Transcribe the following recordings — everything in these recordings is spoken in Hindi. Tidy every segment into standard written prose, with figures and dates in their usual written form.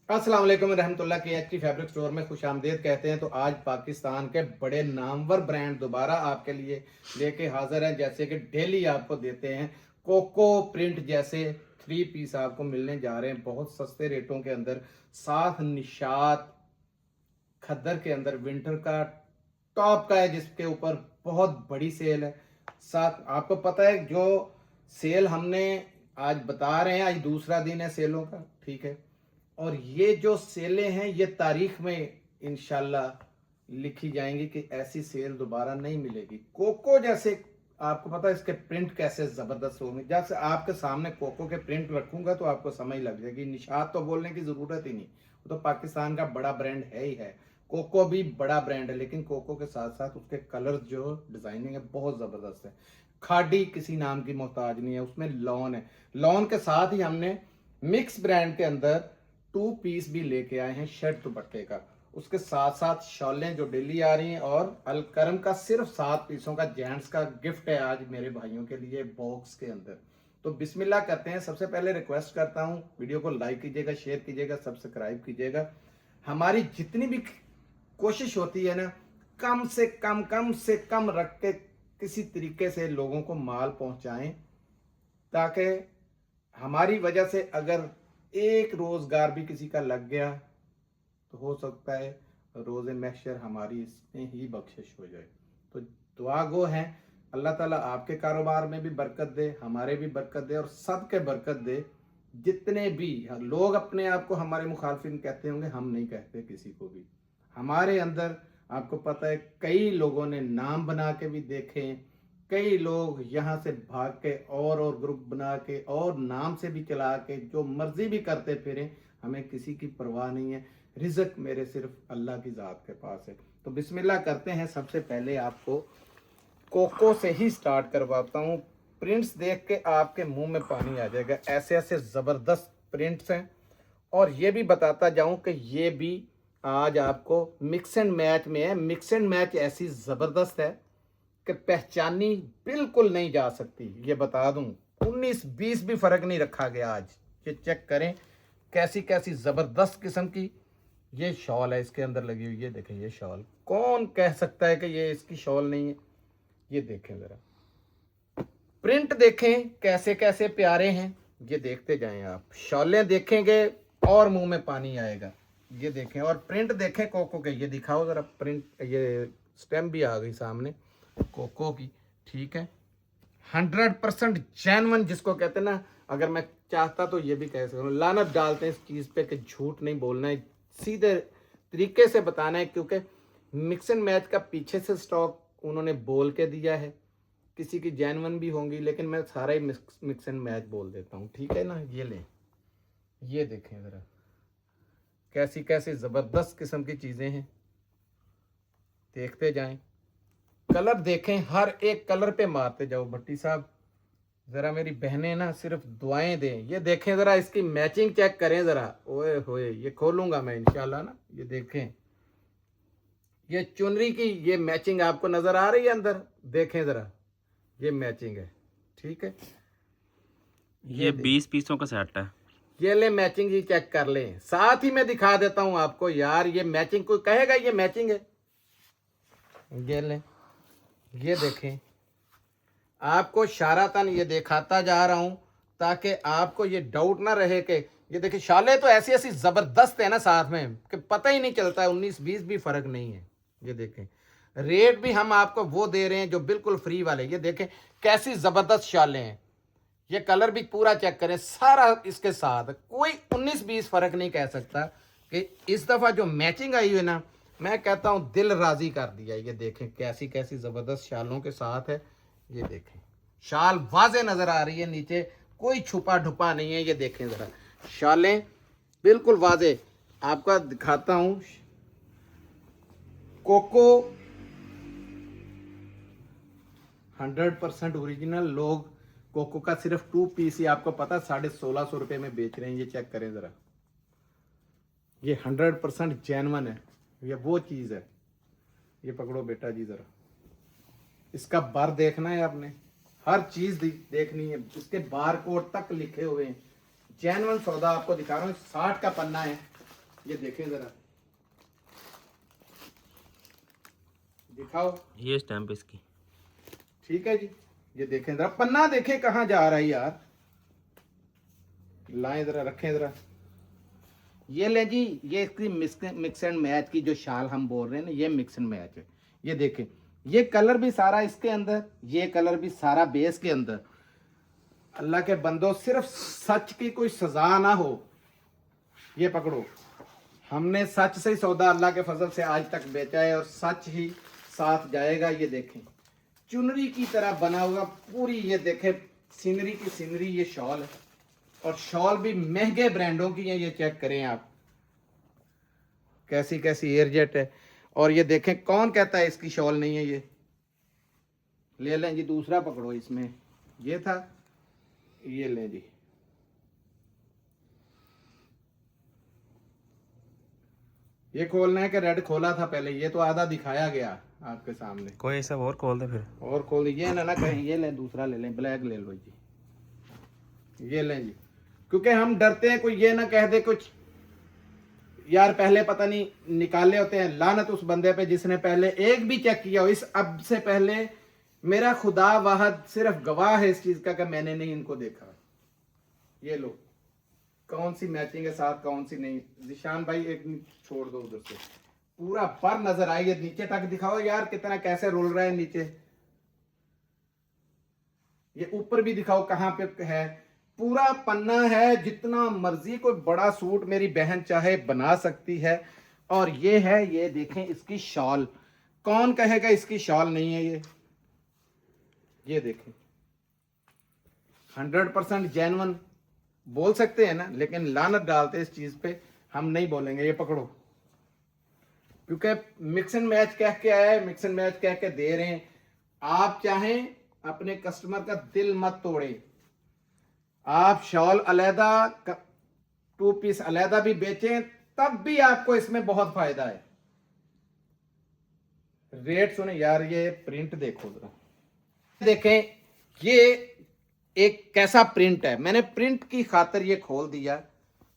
अस्सलाम वालेकुम रहमतुल्लाह की एचटी फैब्रिक स्टोर में खुश आमदीद कहते हैं। तो आज पाकिस्तान के बड़े नामवर ब्रांड दोबारा आपके लिए लेके हाजिर हैं। जैसे कि डेली आपको देते हैं कोको प्रिंट जैसे थ्री पीस आपको मिलने जा रहे हैं बहुत सस्ते रेटों के अंदर। साथ निशात खद्दर के अंदर विंटर का टॉप का है जिसके ऊपर बहुत बड़ी सेल है। साथ आपको पता है जो सेल हमने आज बता रहे हैं, आज दूसरा दिन है सेलों का, ठीक है। और ये जो सेलें हैं ये तारीख में इंशाल्लाह लिखी जाएंगी कि ऐसी सेल दोबारा नहीं मिलेगी। कोको जैसे आपको पता है इसके प्रिंट कैसे जबरदस्त होंगे। जैसे आपके सामने कोको के प्रिंट रखूंगा तो आपको समझ लग जाएगी। निशात तो बोलने की जरूरत ही नहीं, वो तो पाकिस्तान का बड़ा ब्रांड है ही है। कोको भी बड़ा ब्रांड है, लेकिन कोको के साथ साथ उसके कलर जो डिजाइनिंग है बहुत जबरदस्त है। खाड़ी किसी नाम की मोहताज नहीं है, उसमें लॉन है। लॉन के साथ ही हमने मिक्स ब्रांड के अंदर टू पीस भी लेके आए हैं शर्ट दुपट्टे का। उसके साथ साथ शॉलें जो डेली आ रही हैं, और अलकरम का सिर्फ 7 पीसों का जेंट्स का गिफ्ट है आज मेरे भाइयों के लिए बॉक्स के अंदर। तो बिस्मिल्लाह करते हैं। सबसे पहले रिक्वेस्ट करता हूं वीडियो को लाइक कीजिएगा, शेयर कीजिएगा, सब्सक्राइब कीजिएगा। हमारी जितनी भी कोशिश होती है ना, कम से कम रख के किसी तरीके से लोगों को माल पहुंचाएं, ताकि हमारी वजह से अगर एक रोजगार भी किसी का लग गया तो हो सकता है रोज़े महशर हमारी इसमें ही बख्शिश हो जाए। तो दुआ गो हैं अल्लाह ताला आपके कारोबार में भी बरकत दे, हमारे भी बरकत दे और सब के बरकत दे। जितने भी लोग अपने आप को हमारे मुखालफिन कहते होंगे, हम नहीं कहते किसी को भी। हमारे अंदर आपको पता है कई लोगों ने नाम बना के भी देखे, कई लोग यहाँ से भाग के और ग्रुप बना के और नाम से भी चला के जो मर्जी भी करते फिरें, हमें किसी की परवाह नहीं है। रिजक मेरे सिर्फ अल्लाह की ज़ात के पास है। तो बिस्मिल्लाह करते हैं। सबसे पहले आपको कोको से ही स्टार्ट करवाता हूँ। प्रिंट्स देख के आपके मुंह में पानी आ जाएगा, ऐसे ऐसे ज़बरदस्त प्रिंट्स हैं। और ये भी बताता जाऊं कि ये भी आज आपको मिक्स एंड मैच में है। मिक्स एंड मैच ऐसी ज़बरदस्त है कि पहचानी बिल्कुल नहीं जा सकती, ये बता दूं। 19-20 भी फर्क नहीं रखा गया आज। ये चेक करें कैसी कैसी जबरदस्त किस्म की ये शॉल है इसके अंदर लगी हुई। ये देखें ये शॉल, कौन कह सकता है कि ये इसकी शॉल नहीं है। ये देखें जरा, प्रिंट देखें कैसे कैसे प्यारे हैं। ये देखते जाएं आप, शॉलें देखेंगे और मुंह में पानी आएगा। ये देखें और प्रिंट देखें कोको के। ये दिखाओ जरा प्रिंट, ये स्टैम्प भी आ गई सामने कोको की, ठीक है। 100% जेन्युइन जिसको कहते हैं ना, अगर मैं चाहता तो ये भी कह सकता हूँ। लानत डालते हैं इस चीज़ पे कि झूठ नहीं बोलना है, सीधे तरीके से बताना है, क्योंकि मिक्स एंड मैच का पीछे से स्टॉक उन्होंने बोल के दिया है। किसी की जेन्युइन भी होंगी, लेकिन मैं सारा ही मिक्स एंड मैच बोल देता हूँ, ठीक है ना। ये लें, ये देखें ज़रा कैसी कैसी ज़बरदस्त किस्म की चीज़ें हैं, देखते जाएं। कलर देखें, हर एक कलर पे मारते जाओ भट्टी साहब। जरा मेरी बहनें ना सिर्फ दुआएं दें। ये देखें जरा, इसकी मैचिंग चेक करें जरा। ओए होए, ये खोलूंगा मैं इंशाल्लाह ना। ये देखें, ये चुनरी की ये मैचिंग आपको नजर आ रही है अंदर, देखें जरा, ये मैचिंग है, ठीक है। ये 20 पीसों का सेट है। ये ले मैचिंग ही चेक कर लें, साथ ही मैं दिखा देता हूं आपको। यार ये मैचिंग, कोई कहेगा ये मैचिंग है। ये ले, ये देखें, आपको शारातन ये दिखाता जा रहा हूं ताकि आपको ये डाउट ना रहे कि ये देखिए शाले तो ऐसी ऐसी जबरदस्त है ना साथ में कि पता ही नहीं चलता है। 19-20 भी फर्क नहीं है। ये देखें, रेट भी हम आपको वो दे रहे हैं जो बिल्कुल फ्री वाले। ये देखें कैसी जबरदस्त शाले हैं। ये कलर भी पूरा चेक करें, सारा इसके साथ कोई 19-20 फर्क नहीं कह सकता। कि इस दफा जो मैचिंग आई हुई है ना, मैं कहता हूं दिल राजी कर दिया। ये देखें कैसी कैसी जबरदस्त शालों के साथ है। ये देखें शाल वाजे नजर आ रही है, नीचे कोई छुपा ढुपा नहीं है। ये देखें जरा, शालें बिल्कुल वाजे। आपका दिखाता हूं, कोको 100% ओरिजिनल। लोग कोको का सिर्फ टू पीस ही आपको पता 1650 में बेच रहे हैं। ये चेक करें जरा, ये 100% जेन्युइन है। ये वो चीज है। ये पकड़ो बेटा जी जरा, इसका बार देखना है आपने, हर चीज देखनी है, इसके बार कोड तक लिखे हुए हैं। जेन्युइन सौदा आपको दिखा रहा हूँ। 60 का पन्ना है, ये देखें जरा, दिखाओ। ये स्टैम्प इसकी। ठीक है जी, ये देखें जरा, पन्ना देखें कहाँ जा रहा है यार। लाएं जरा, रखें जरा। ये ले जी, ये इसकी मिक्स एंड मैच की जो शाल हम बोल रहे हैं ना, ये मिक्स एंड मैच है। ये देखें, ये कलर भी सारा इसके अंदर, ये कलर भी सारा बेस के अंदर। अल्लाह के बंदो, सिर्फ सच की कोई सजा ना हो। ये पकड़ो, हमने सच से ही सौदा अल्लाह के फजल से आज तक बेचा है और सच ही साथ जाएगा। ये देखें, चुनरी की तरह बना हुआ पूरी, ये देखें सीनरी की सीनरी, ये शॉल है और शॉल भी महंगे ब्रांडों की है। ये चेक करें आप, कैसी कैसी एयरजेट है। और ये देखें, कौन कहता है इसकी शॉल नहीं है। ये ले लें जी, दूसरा पकड़ो, इसमें ये था, ये लें जी। ये खोलना है कि रेड खोला था पहले? ये तो आधा दिखाया गया आपके सामने। कोई सब और खोल दे फिर। और खोल ये ना कहें। ये लें, दूसरा ले लें, ब्लैक ले लो जी। ये लें जी, क्योंकि हम डरते हैं कोई ये ना कह दे कुछ, यार पहले पता नहीं निकाले होते हैं। लानत उस बंदे पे जिसने पहले एक भी चेक किया हो। इस अब से पहले मेरा खुदा वाहद सिर्फ गवाह है इस चीज का कि मैंने नहीं इनको देखा। ये लो, कौन सी मैचिंग है साथ, कौन सी नहीं। जिशान भाई एक छोड़ दो उधर से, पूरा पर नजर आए। ये नीचे तक दिखाओ यार, कितना कैसे रोल रहा है नीचे। ये ऊपर भी दिखाओ कहां पे है। पूरा पन्ना है, जितना मर्जी कोई बड़ा सूट मेरी बहन चाहे बना सकती है। और ये है, ये देखें इसकी शॉल, कौन कहेगा इसकी शॉल नहीं है। ये देखें 100% जेन्युइन बोल सकते हैं ना, लेकिन लानत डालते इस चीज पे, हम नहीं बोलेंगे। ये पकड़ो, क्योंकि मिक्स एंड मैच कह के आया है, मिक्स एंड मैच कह के दे रहे हैं। आप चाहें अपने कस्टमर का दिल मत तोड़े, आप शॉल अलहदा, 2 पीस अलहदा भी बेचें तब भी आपको इसमें बहुत फायदा है। रेट सुने यार, ये प्रिंट देखो जरा, देखें ये एक कैसा प्रिंट है। मैंने प्रिंट की खातिर ये खोल दिया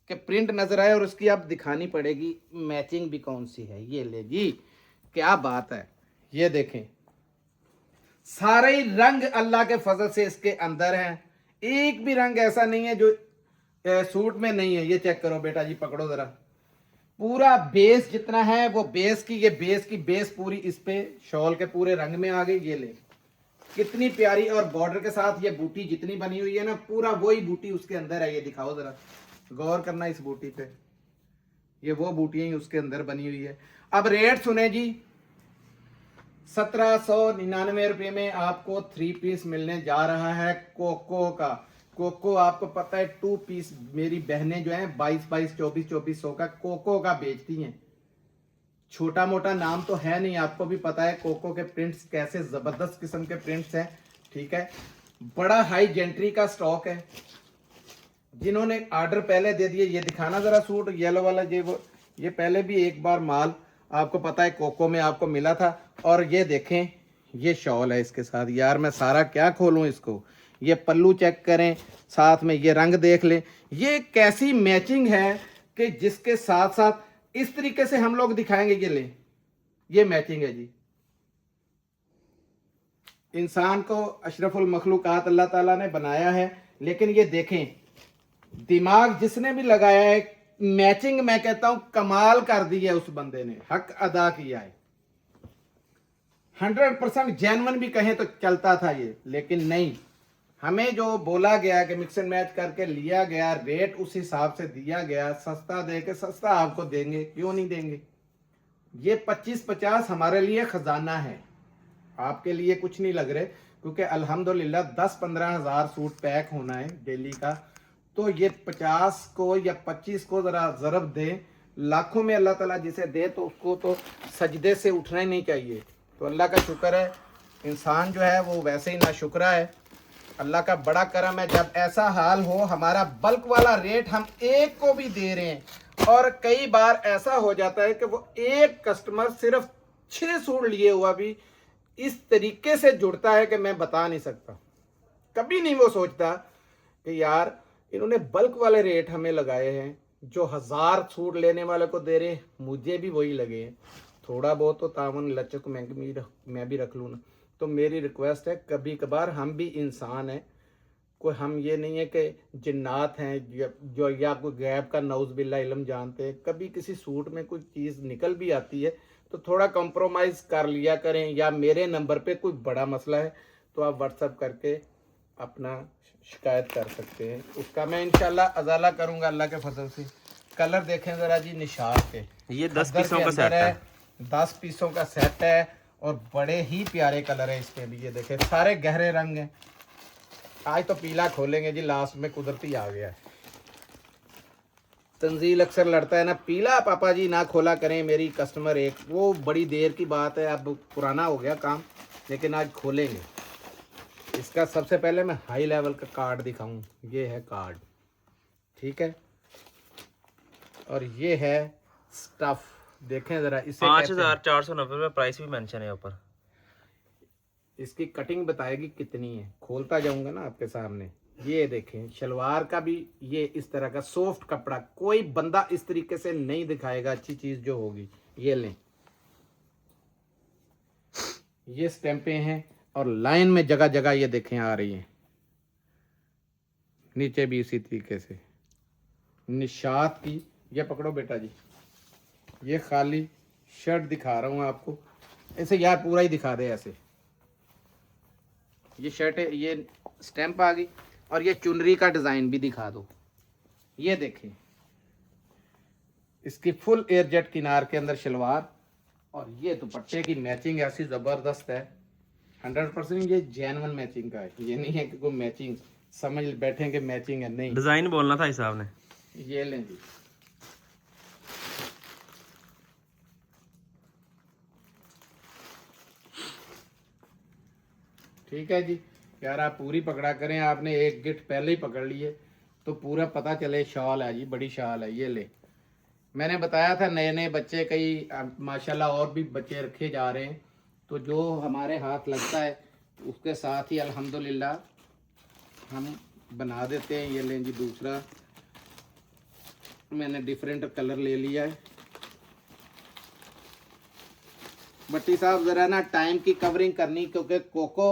कि प्रिंट नजर आए, और उसकी अब दिखानी पड़ेगी मैचिंग भी कौन सी है। ये ले जी, क्या बात है। ये देखें, सारे ही रंग अल्लाह के फजल से इसके अंदर हैं। एक भी रंग ऐसा नहीं है जो सूट में नहीं है। ये चेक करो बेटा जी, पकड़ो जरा। पूरा बेस जितना है वो बेस की, ये बेस की बेस पूरी इस पे शॉल के पूरे रंग में आ गई। ये ले, कितनी प्यारी, और बॉर्डर के साथ ये बूटी जितनी बनी हुई है ना, पूरा वही बूटी उसके अंदर है। ये दिखाओ जरा, गौर करना इस बूटी पे, ये वो बूटियां ही उसके अंदर बनी हुई है। अब रेट सुने जी, 1799 रुपये में आपको 3 पीस मिलने जा रहा है कोको का। कोको आपको पता है 2 पीस मेरी बहनें जो हैं 22 2400 का कोको का बेचती हैं। छोटा मोटा नाम तो है नहीं, आपको भी पता है कोको के प्रिंट्स कैसे जबरदस्त किस्म के प्रिंट्स हैं। ठीक है, बड़ा हाई जेंट्री का स्टॉक है। जिन्होंने ऑर्डर पहले दे दिए, ये दिखाना जरा सूट येलो वाला, ये पहले भी एक बार माल आपको पता है कोको में आपको मिला था। और ये देखें, ये शॉल है इसके साथ। यार मैं सारा क्या खोलूं इसको। ये पल्लू चेक करें, साथ में ये रंग देख लें। ये कैसी मैचिंग है कि जिसके साथ साथ इस तरीके से हम लोग दिखाएंगे। ये ले, ये मैचिंग है जी। इंसान को अशरफुल मखलूकात अल्लाह ताला ने बनाया है, लेकिन ये देखें दिमाग जिसने भी लगाया है, मैचिंग मैं कहता हूं कमाल कर दी है उस बंदे ने, हक अदा किया है। 100% जेन्युइन भी कहें तो चलता था ये, लेकिन नहीं, हमें जो बोला गया कि मिक्स एंड मैच करके लिया गया, रेट उस हिसाब से दिया गया। सस्ता दे के सस्ता आपको देंगे, क्यों नहीं देंगे। ये 25-50 हमारे लिए खजाना है, आपके लिए कुछ नहीं लग रहे, क्योंकि अल्हम्दुलिल्लाह 10-15 हज़ार सूट पैक होना है डेली का। तो ये 50 को या 25 को जरा ज़रब दें, लाखों में अल्लाह ताला जिसे दे तो उसको तो सजदे से उठना ही नहीं चाहिए। तो अल्लाह का शुक्र है, इंसान जो है वो वैसे ही नाशुक्रा है। अल्लाह का बड़ा करम है, जब ऐसा हाल हो, हमारा बल्क वाला रेट हम एक को भी दे रहे हैं। और कई बार ऐसा हो जाता है कि वो एक कस्टमर सिर्फ 6 सूट लिए हुआ भी इस तरीके से जुड़ता है कि मैं बता नहीं सकता। कभी नहीं वो सोचता कि यार इन्होंने बल्क वाले रेट हमें लगाए हैं, जो 1000 सूट लेने वाले को दे रहे मुझे भी वही लगे हैं। थोड़ा बहुत तो तावन लचक मैं भी रख लूँ ना। तो मेरी रिक्वेस्ट है, कभी कभार हम भी इंसान हैं, कोई हम ये नहीं है कि जिन्नात हैं जो या कोई गैब का नौज बिल्ला इल्म जानते हैं। कभी किसी सूट में कोई चीज़ निकल भी आती है तो थोड़ा कॉम्प्रोमाइज़ कर लिया करें। या मेरे नंबर पे कोई बड़ा मसला है तो आप व्हाट्सअप करके अपना शिकायत कर सकते हैं, उसका मैं इंशाल्लाह अजाला करूंगा अल्लाह के फजल से। कलर देखें ज़रा जी निशात के, ये 10 खद्दर पीसों के का अंदर सेट है। 10 पीसों का सेट है और बड़े ही प्यारे कलर है इसके भी। ये देखें सारे गहरे रंग हैं। आज तो पीला खोलेंगे जी, लास्ट में कुदरती आ गया है। तंजील अक्सर लड़ता है ना, पीला पापा जी ना खोला करें मेरी कस्टमर एक, वो बड़ी देर की बात है, अब पुराना हो गया काम, लेकिन आज खोलेंगे। इसका सबसे पहले मैं हाई लेवल का कार्ड दिखाऊं। ये है कार्ड, ठीक है, और ये है स्टफ। देखें ज़रा इसे, 5490 में प्राइस भी मेंशन है ऊपर। इसकी कटिंग बताएगी कितनी है, खोलता जाऊंगा ना आपके सामने। ये देखें शलवार का भी ये इस तरह का सॉफ्ट कपड़ा, कोई बंदा इस तरीके से नहीं दिखाएगा अच्छी चीज़ जो होगी। ये लें, ये स्टैंपें हैं और लाइन में जगह जगह ये देखें आ रही हैं, नीचे भी इसी तरीके से निशात की। ये पकड़ो बेटा जी, ये खाली शर्ट दिखा रहा हूँ आपको, ऐसे यार पूरा ही दिखा दे ऐसे। ये शर्ट है, ये स्टैंप आ गई, और ये चुनरी का डिज़ाइन भी दिखा दो। ये देखें इसकी फुल एयरजेट किनार के अंदर शलवार, और ये दुपट्टे की मैचिंग ऐसी ज़बरदस्त है। 100% ये जेन्युइन मैचिंग का है, ये नहीं है कि कोई मैचिंग समझ बैठे कि मैचिंग है, नहीं। डिजाइन बोलना था हिसाब ने। ये लें जी, ठीक है जी। यार आप पूरी पकड़ा करें, आपने एक गिफ्ट पहले ही पकड़ लिए तो पूरा पता चले। शॉल है जी, बड़ी शॉल है। ये ले, मैंने बताया था नए नए बच्चे कई माशाल्लाह और भी बच्चे रखे जा रहे हैं, तो जो हमारे हाथ लगता है उसके साथ ही अल्हम्दुलिल्लाह हम बना देते हैं। ये लें जी, दूसरा मैंने डिफरेंट कलर ले लिया है। भट्टी साहब ज़रा ना टाइम की कवरिंग करनी, क्योंकि कोको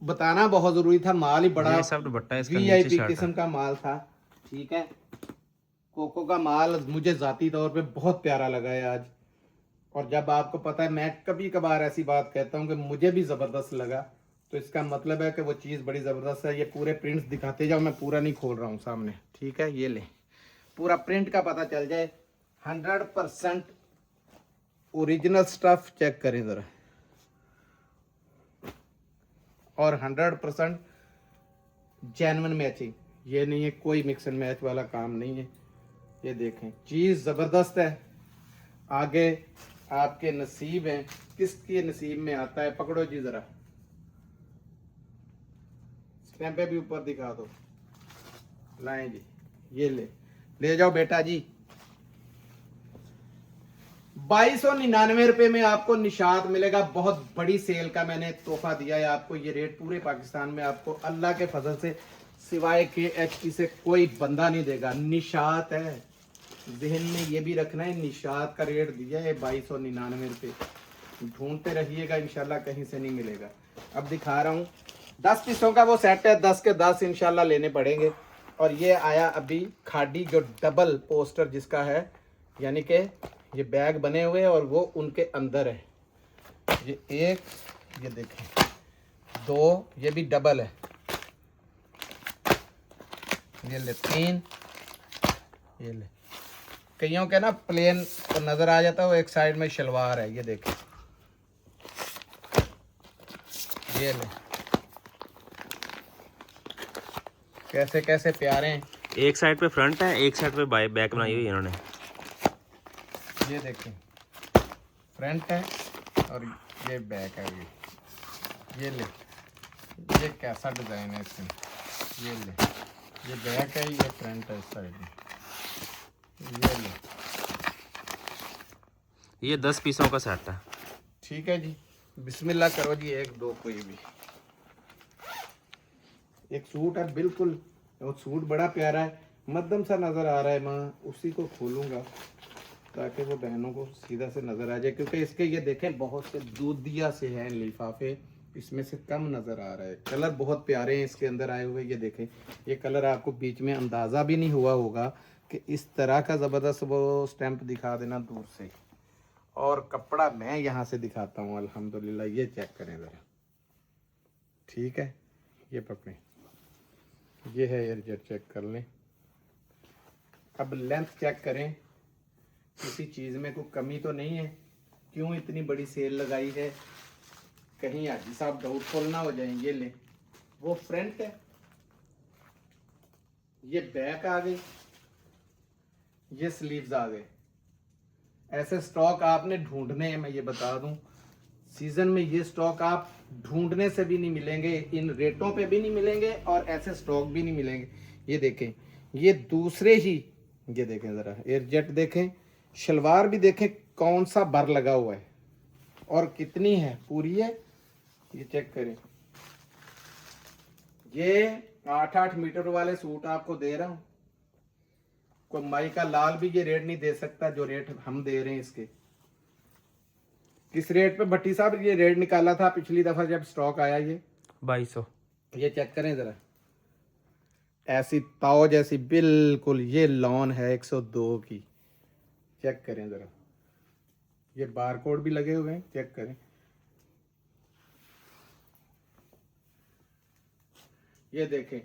बताना बहुत ज़रूरी था। माल ही बड़ा ये सब दुपट्टा है, इसका नीचे VIP शर्ट किस्म है। का माल था, ठीक है। कोको का माल मुझे ज़ाती तौर पे बहुत प्यारा लगा है आज। और जब आपको पता है, मैं कभी कभार ऐसी बात कहता हूँ कि मुझे भी ज़बरदस्त लगा, तो इसका मतलब है कि वो चीज़ बड़ी ज़बरदस्त है। ये पूरे प्रिंट्स दिखाते जाओ, मैं पूरा नहीं खोल रहा हूँ सामने, ठीक है। ये ले, पूरा प्रिंट का पता चल जाए। 100% ओरिजिनल स्टफ चेक करें ज़रा, और 100% जेन्युइन मैचिंग। ये नहीं है कोई मिक्स एंड मैच वाला काम नहीं है। ये देखें चीज़ ज़बरदस्त है। आगे आपके नसीब हैं, किसके नसीब में आता है। पकड़ो जी ज़रा, स्टैंपे भी ऊपर दिखा दो। लाएं जी, ये ले जाओ बेटा जी। 2299 रुपये में आपको निशात मिलेगा। बहुत बड़ी सेल का मैंने तोहफा दिया है आपको। ये रेट पूरे पाकिस्तान में आपको अल्लाह के फजल से सिवाय के HT से कोई बंदा नहीं देगा। निशात है, जहन में ये भी रखना है, निशात का रेट दिया है 2299 रुपये। ढूंढते रहिएगा, इंशाल्लाह कहीं से नहीं मिलेगा। अब दिखा रहा हूँ 10 पीसों का वो सेट है, 10 के 10 इंशाल्लाह लेने पड़ेंगे। और ये आया अभी खाड़ी, जो डबल पोस्टर जिसका है, यानी कि ये बैग बने हुए हैं और वो उनके अंदर है। ये एक, ये देखें, 2, ये भी डबल है। ये ले 3, ये ले। कईयों के ना प्लेन तो नज़र आ जाता है, वो एक साइड में शलवार है। ये देखें, ये ले, कैसे कैसे प्यारे हैं। एक साइड पे फ्रंट है, एक साइड पे बैक बनाई हुई है इन्होंने। ये देखें, फ्रंट है और ये बैक है। ये ले, ये कैसा डिज़ाइन है इसमें। ये ले, ये बैक है, ये फ्रंट है इस साइड में। ये ले, ये 10 पीसों का सेट है। ठीक है जी, बिस्मिल्लाह करो जी। 1 2 कोई भी एक सूट है, बिल्कुल वो सूट बड़ा प्यारा है। मध्यम सा नज़र आ रहा है, मैं उसी को खोलूँगा ताकि वो बहनों को सीधा से नज़र आ जाए, क्योंकि इसके ये देखें बहुत से दूधिया से हैं लिफाफे, इसमें से कम नज़र आ रहा है। कलर बहुत प्यारे हैं इसके अंदर आए हुए, ये देखें ये कलर आपको बीच में अंदाज़ा भी नहीं हुआ होगा कि इस तरह का ज़बरदस्त वो स्टैंप दिखा देना दूर से। और कपड़ा मैं यहाँ से दिखाता हूँ अल्हम्दुलिल्लाह, ये चेक करें ज़रा, ठीक है, ये पकड़ें, ये है एयरजेट, चेक कर लें। अब लेंथ चेक करें, किसी चीज़ में कोई कमी तो नहीं है। क्यों इतनी बड़ी सेल लगाई है, कहीं हाजी साहब डाउटफुल ना हो जाएं। ये ले, वो फ्रंट है, ये बैक आ गई, ये स्लीव्स आ गए। ऐसे स्टॉक आपने ढूंढने हैं, मैं ये बता दूं, सीजन में ये स्टॉक आप ढूंढने से भी नहीं मिलेंगे, इन रेटों पे भी नहीं मिलेंगे और ऐसे स्टॉक भी नहीं मिलेंगे। ये देखें, ये दूसरे ही, ये देखें ज़रा एयरजेट देखें, शलवार भी देखें कौन सा बर लगा हुआ है और कितनी है, पूरी है, ये चेक करें। ये 8-8 मीटर वाले सूट आपको दे रहा हूँ, कोई माई का लाल भी ये रेट नहीं दे सकता जो रेट हम दे रहे हैं इसके। किस रेट पे भट्टी साहब ये रेट निकाला था पिछली दफा जब स्टॉक आया? ये 2200। ये चेक करें जरा, ऐसी ताओ जैसी बिल्कुल ये लॉन है 102 की, चेक करें जरा, ये बारकोड भी लगे हुए हैं, चेक करें। ये देखें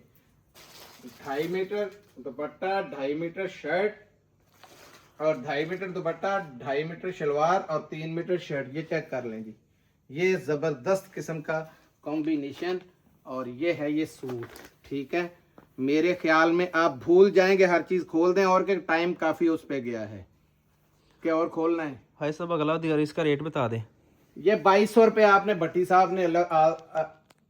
2.5 मीटर दुपट्टा, 2.5 मीटर शर्ट और 2.5 मीटर दुपट्टा, 2.5 मीटर शलवार और 3 मीटर शर्ट, ये चेक कर लें जी। ये ज़बरदस्त किस्म का कॉम्बिनेशन और ये है ये सूट, ठीक है। मेरे ख्याल में आप भूल जाएंगे, हर चीज़ खोल दें और के टाइम काफ़ी उस पे गया है, क्या और खोलना है? भाई साहब अगला दिया, इसका रेट बता दें। ये 2200 रुपये आपने भट्टी साहब ने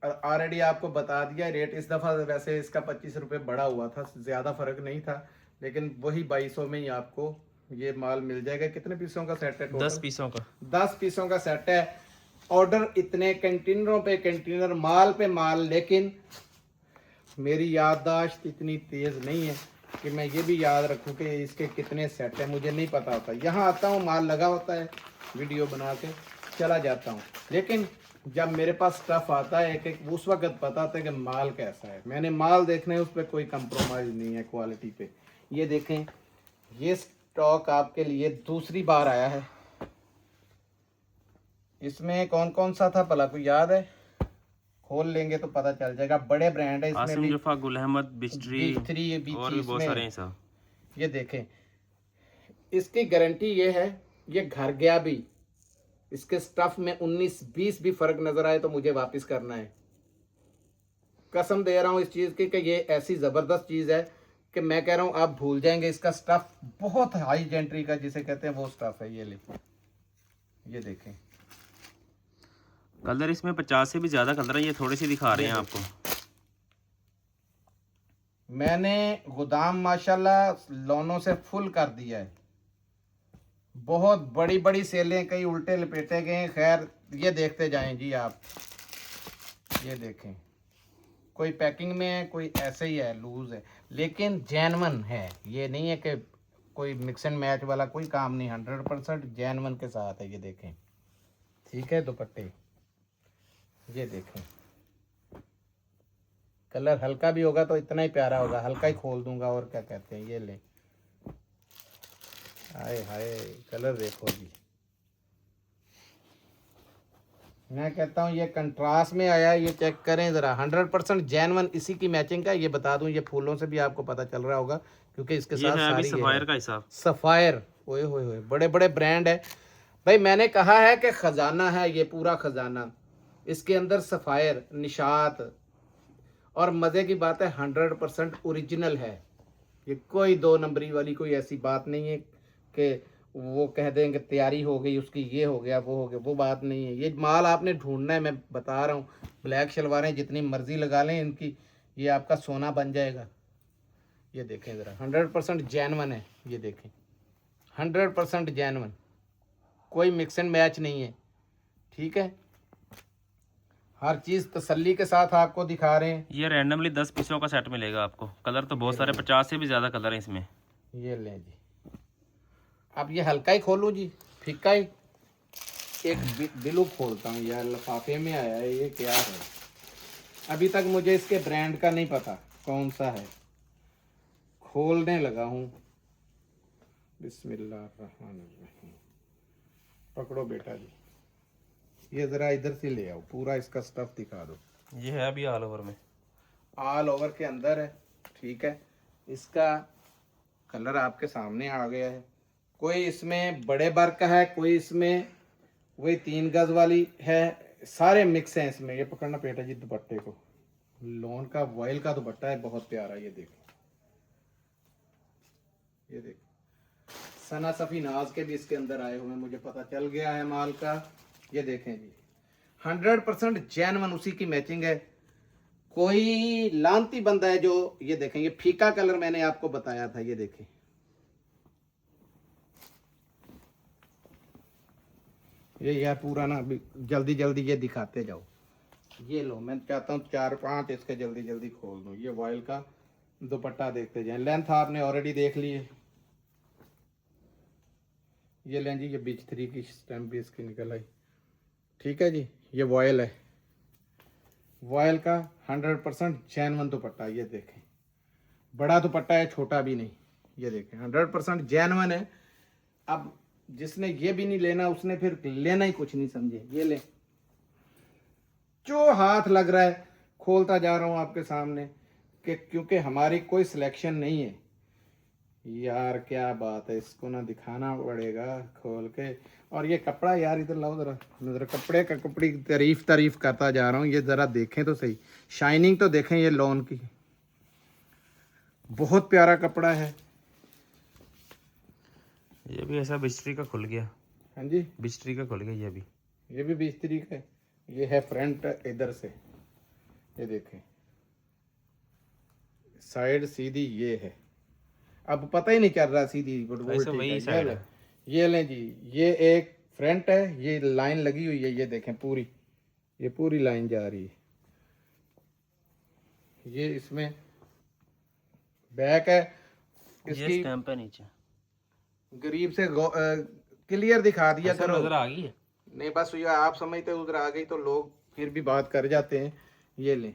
ऑलरेडी आपको बता दिया रेट। इस दफ़ा वैसे इसका 25 रुपये बढ़ा हुआ था, ज़्यादा फ़र्क नहीं था, लेकिन वही 2200 में ही आपको ये माल मिल जाएगा। कितने पीसों का सेट है टोटल? 10 पीसों का। 10 पीसों का सेट है। ऑर्डर इतने कंटेनरों पे कंटेनर, माल पे माल, लेकिन मेरी याददाश्त इतनी तेज़ नहीं है कि मैं ये भी याद रखूं कि इसके कितने सेट हैं, मुझे नहीं पता होता। यहाँ आता हूँ, माल लगा होता है, वीडियो बना के चला जाता हूँ, लेकिन जब मेरे पास स्टफ आता है कि उस वक्त पता था कि माल कैसा है। मैंने माल देखना है, उस पर कोई कंप्रोमाइज़ नहीं है क्वालिटी पे। ये देखें, ये स्टॉक आपके लिए दूसरी बार आया है। इसमें कौन कौन सा था भला, कोई याद है? खोल लेंगे तो पता चल जाएगा। बड़े ब्रांड है इसमें आसिम भी, जफा, गुल अहमद, बिस्ट्री और भी बहुत सारे हैं साहब। ये देखें, इसकी गारंटी ये है, ये घर गया भी, इसके स्टफ में 19-20 भी फर्क नजर आए तो मुझे वापस करना है। कसम दे रहा हूँ इस चीज़ की कि ये ऐसी ज़बरदस्त चीज़ है कि मैं कह रहा हूँ आप भूल जाएंगे। इसका स्टफ बहुत हाई जेंट्री का जिसे कहते हैं वो स्टफ है। ये लिखो, ये देखें, कलर इसमें 50 से भी ज़्यादा कलर है, ये थोड़े से दिखा रहे हैं आपको। मैंने गोदाम माशाल्लाह लोनों से फुल कर दिया है। बहुत बड़ी बड़ी सेलें, कई उल्टे लपेटे गए हैं। खैर ये देखते जाएं जी आप, ये देखें, कोई पैकिंग में है, कोई ऐसे ही है, लूज है, लेकिन जेन्युइन है। ये नहीं है कि कोई मिक्स एंड मैच वाला कोई काम नहीं, 100% जेन्युइन के साथ है। ये देखें, ठीक है। दुपट्टे ये देखें, कलर हल्का भी होगा तो इतना ही प्यारा होगा, हल्का ही खोल दूंगा और क्या कहते हैं। ये ले, हाय हाय, कलर देखो जी। मैं कहता हूँ ये कंट्रास्ट में आया, ये चेक करें ज़रा, 100% जेन्युइन इसी की मैचिंग का। ये बता दूँ, ये फूलों से भी आपको पता चल रहा होगा क्योंकि इसके साथ सारी सफायर का हिसाब, सफायर, ओए होए होए, बड़े बड़े ब्रांड है भाई। मैंने कहा है कि ख़जाना है ये, पूरा ख़जाना। इसके अंदर सफायर, निशात, और मज़े की बात है 100% ओरिजिनल है। ये कोई 2 नंबरी वाली कोई ऐसी बात नहीं है कि वो कह देंगे तैयारी हो गई उसकी, ये हो गया वो हो गया, वो बात नहीं है। ये माल आपने ढूंढना है, मैं बता रहा हूँ। ब्लैक शलवारें जितनी मर्जी लगा लें इनकी, ये आपका सोना बन जाएगा। ये देखें ज़रा, 100% जेन्युइन है। ये देखें, 100% जेन्युइन, कोई मिक्स एंड मैच नहीं है, ठीक है। हर चीज तसल्ली के साथ आपको दिखा रहे हैं। ये रैंडमली 10 पीसों का सेट मिलेगा आपको। कलर तो बहुत सारे, 50 से भी ज्यादा कलर है इसमें। ये लें जी। अब ये हल्का ही खोलूं जी, फीका ही। एक बिलू खोलता हूँ यार, लिफाफे में आया है, ये क्या है? अभी तक मुझे इसके ब्रांड का नहीं पता कौन सा है। खोलने लगा हूँ। बिस्मिल्लाहिर्रहमानिर्रहीम। पकड़ो बेटा जी, ये जरा इधर से ले आओ, पूरा इसका स्टफ दिखा दो। ये है अभी ऑल ओवर में, ऑल ओवर के अंदर है, ठीक है। इसका कलर आपके सामने आ गया है। कोई इसमें बड़े वर्क का है, कोई इसमें वही 3 गज वाली है, सारे मिक्स हैं इसमें। ये पकड़ना बेटा जी दुपट्टे को, लॉन का वॉयल का दुपट्टा है, बहुत प्यारा। ये देखो, ये देखो, सना सफ़ी नाज के भी इसके अंदर आए हुए हैं, मुझे पता चल गया है माल का। ये देखें जी, 100% जेन्युइन उसी की मैचिंग है। कोई लांती बंदा है जो, ये देखें, ये फीका कलर मैंने आपको बताया था, ये देखें। ये यार पूरा ना अभी जल्दी जल्दी ये दिखाते जाओ। ये लो, मैं चाहता हूँ 4-5 इसके जल्दी जल्दी खोल दूँ। ये वॉयल का दुपट्टा देखते जाएं। लेंथ आपने ऑलरेडी देख ली है। ये लें जी, ये बीच 3 की स्टैम्प भी इसकी निकल आई, ठीक है जी। ये वॉयल है, वॉयल का 100% जेन्युइन दुपट्टा। ये देखें, बड़ा दुपट्टा है, छोटा भी नहीं। ये देखें, 100% जेन्युइन है। अब जिसने ये भी नहीं लेना, उसने फिर लेना ही कुछ नहीं समझे। ये ले, जो हाथ लग रहा है खोलता जा रहा हूँ आपके सामने, कि क्योंकि हमारी कोई सिलेक्शन नहीं है यार। क्या बात है, इसको ना दिखाना पड़ेगा खोल के। और ये कपड़ा यार, इधर लाओ जरा, मैं जरा कपड़े का कपड़ी तारीफ करता जा रहा हूँ। ये जरा देखें तो सही, शाइनिंग तो देखें ये लॉन की, बहुत प्यारा कपड़ा है। ये भी ऐसा बिस्ट्री का खुल गया। हाँ जी, बिस्ट्री का खुल गया ये भी 20 तरीक है। ये है फ्रंट इधर से, ये देखें, साइड सीधी ये है। अब पता ही नहीं चल रहा सीधी ऐसा वही साइड है। ये लें जी, ये एक फ्रंट है, ये लाइन लगी हुई है, ये देखें पूरी, ये पूरी लाइन जा रही है। ये इसमें बैक है, इसकी स्टैम्प है नीचे। गरीब से क्लियर दिखा दिया करो। नजर आ गई है? नहीं, बस ये आप समझते उधर आ गई तो लोग फिर भी बात कर जाते हैं। ये ले,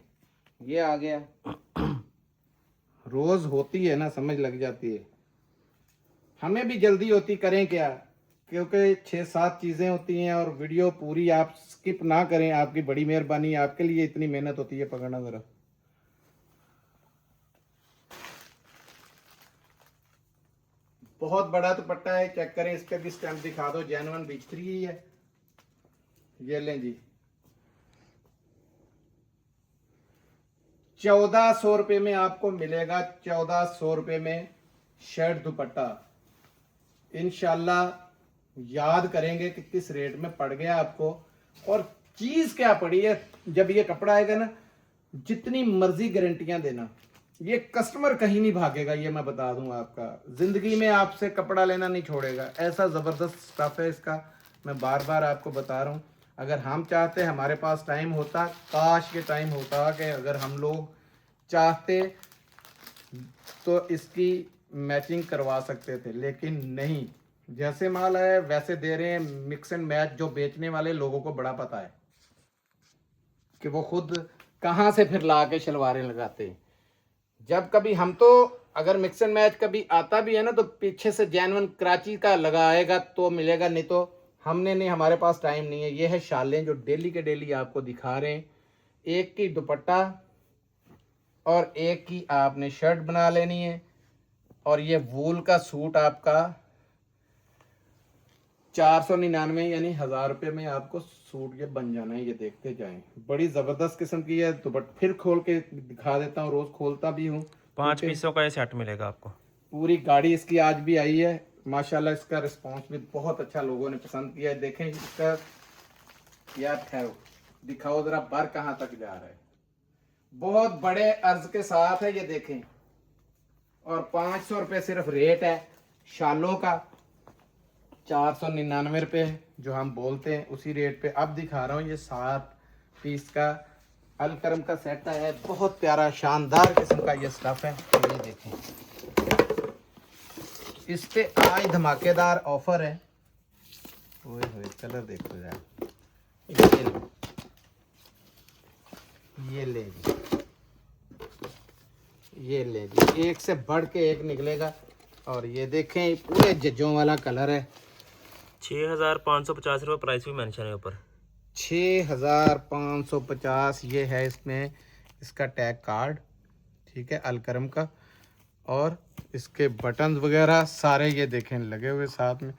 ये आ गया। रोज होती है ना, समझ लग जाती है। हमें भी जल्दी होती, करें क्या, क्योंकि 6-7 चीजें होती हैं और वीडियो पूरी आप स्किप ना करें, आपकी बड़ी मेहरबानी। आपके लिए इतनी मेहनत होती है। पकड़ना जरा, बहुत बड़ा दुपट्टा है, चेक करें, इस पे भी स्टैम्प दिखा दो, जेन्युइन बीच 3 ही है। ये लें जी, 1400 रुपये में आपको मिलेगा। 1400 रुपये में शर्ट दुपट्टा। इंशाल्लाह याद करेंगे कि किस रेट में पड़ गया आपको, और चीज क्या पड़ी है। जब ये कपड़ा आएगा ना, जितनी मर्जी गारंटियां देना, ये कस्टमर कहीं नहीं भागेगा, ये मैं बता दूं आपका। जिंदगी में आपसे कपड़ा लेना नहीं छोड़ेगा, ऐसा जबरदस्त स्टफ है इसका। मैं बार बार आपको बता रहा हूं। अगर हम चाहते, हमारे पास टाइम होता, काश के टाइम होता कि अगर हम लोग चाहते तो इसकी मैचिंग करवा सकते थे, लेकिन नहीं। जैसे माल है वैसे दे रहे हैं। मिक्स एंड मैच जो बेचने वाले लोगों को बड़ा पता है कि वो खुद कहाँ से फिर ला के शलवारें लगाते हैं। जब कभी हम तो, अगर मिक्स एंड मैच कभी आता भी है ना, तो पीछे से जेन्युइन कराची का लगाएगा तो मिलेगा, नहीं तो हमने नहीं, हमारे पास टाइम नहीं है। ये है शालें जो डेली के डेली आपको दिखा रहे हैं। एक की दुपट्टा और एक की आपने शर्ट बना लेनी है। और ये वूल का सूट आपका 499 यानी 1000 रुपये में आपको सूट ये बन जाना है। ये देखते जाएं, बड़ी जबरदस्त किस्म की है। दुपट्टा फिर खोल के दिखा देता हूँ, रोज खोलता भी हूँ। 5 पीसों का ये सेट मिलेगा आपको। पूरी गाड़ी इसकी आज भी आई है माशाल्लाह। इसका रिस्पांस भी बहुत अच्छा, लोगों ने पसंद किया है। देखें इसका, यार ठहरो, दिखाओ जरा बार कहाँ तक जा रहा है। बहुत बड़े अर्ज के साथ है, ये देखें। और 500 रुपये सिर्फ रेट है शालों का। 499 रुपये जो हम बोलते हैं उसी रेट पे अब दिखा रहा हूँ। ये 7 पीस का अलकरम का सेट है। बहुत प्यारा शानदार किस्म का ये स्टफ है। ये देखें, इस पे आज धमाकेदार ऑफर है। ओए होए कलर देखो यार, ये ले जी, ये ले जी, एक से बढ़ के एक निकलेगा। और ये देखें पूरे जज्जों वाला कलर है। 6,550 रुपये प्राइस भी मेंशन है ऊपर। 6,550 ये है इसमें इसका टैग कार्ड, ठीक है, अलकरम का। और इसके बटन वगैरह सारे ये देखें लगे हुए साथ में,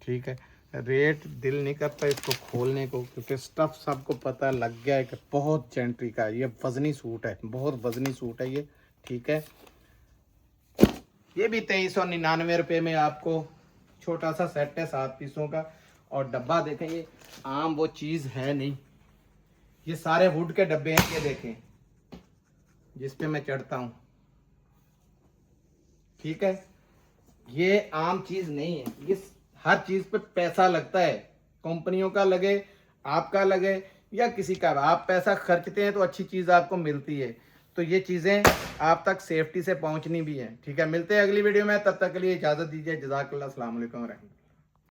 ठीक है। रेट दिल नहीं करता इसको खोलने को, क्योंकि स्टफ सबको पता लग गया है कि बहुत जेंट्री का है। ये वजनी सूट है, बहुत वजनी सूट है ये, ठीक है। ये भी 2399 रुपये में आपको छोटा सा सेट है 7 पीसों का। और डब्बा देखें, ये आम वो चीज़ है नहीं, ये सारे वुड के डब्बे हैं। ये देखें जिस पे मैं चढ़ता हूँ, ठीक है। ये आम चीज़ नहीं है, ये हर चीज़ पे पैसा लगता है। कंपनियों का लगे, आपका लगे या किसी का, आप पैसा खर्चते हैं तो अच्छी चीज़ आपको मिलती है। तो ये चीज़ें आप तक सेफ्टी से पहुंचनी भी है, ठीक है। मिलते हैं अगली वीडियो में, तब तक के लिए इजाज़त दीजिए। जज़ाकल्लाह, अस्सलाम वालेकुम रहमतुल्लाह।